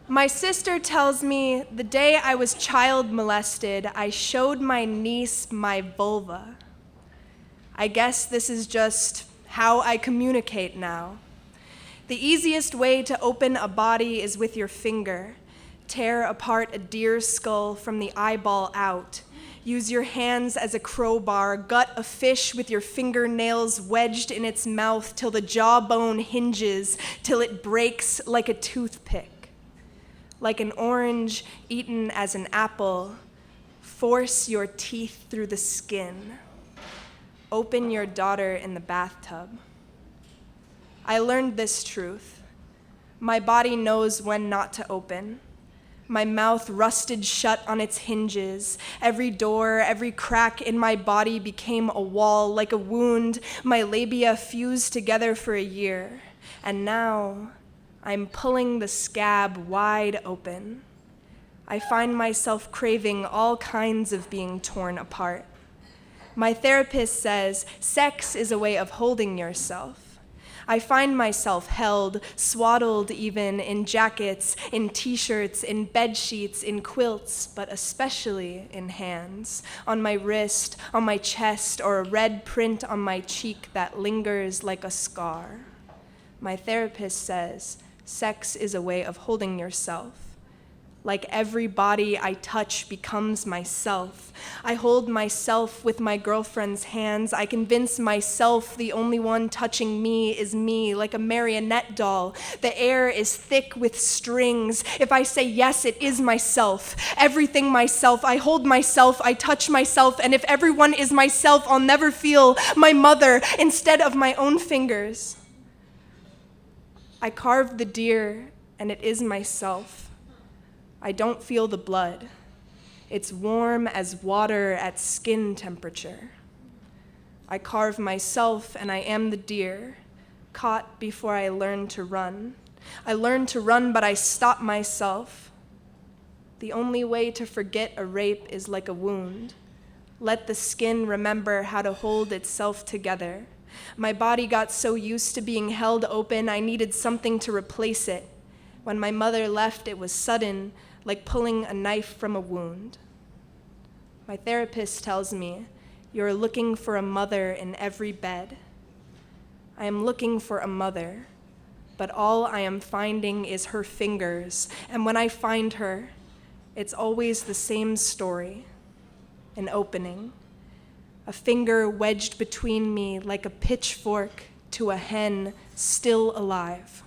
My sister tells me the day I was child molested, I showed my niece my vulva. I guess this is just how I communicate now. The easiest way to open a body is with your finger. Tear apart a deer's skull from the eyeball out. Use your hands as a crowbar. Gut a fish with your fingernails wedged in its mouth till the jawbone hinges, till it breaks like a toothpick. Like an orange eaten as an apple, force your teeth through the skin. Open your daughter in the bathtub. I learned this truth. My body knows when not to open. My mouth rusted shut on its hinges. Every door, every crack in my body became a wall, like a wound. My labia fused together for a year. And now I'm pulling the scab wide open. I find myself craving all kinds of being torn apart. My therapist says sex is a way of holding yourself. I find myself held, swaddled even, in jackets, in t-shirts, in bed sheets, in quilts, but especially in hands, on my wrist, on my chest, or a red print on my cheek that lingers like a scar. My therapist says sex is a way of holding yourself. Like every body I touch becomes myself. I hold myself with my girlfriend's hands. I convince myself the only one touching me is me, like a marionette doll. The air is thick with strings. If I say yes, it is myself. Everything myself. I hold myself, I touch myself, and if everyone is myself, I'll never feel my mother instead of my own fingers. I carved the deer, and it is myself. I don't feel the blood. It's warm as water at skin temperature. I carve myself and I am the deer, caught before I learn to run. I learn to run, but I stop myself. The only way to forget a rape is like a wound. Let the skin remember how to hold itself together. My body got so used to being held open, I needed something to replace it. When my mother left, it was sudden, like pulling a knife from a wound. My therapist tells me, you're looking for a mother in every bed. I am looking for a mother, but all I am finding is her fingers, and when I find her, it's always the same story, an opening, a finger wedged between me like a pitchfork to a hen still alive.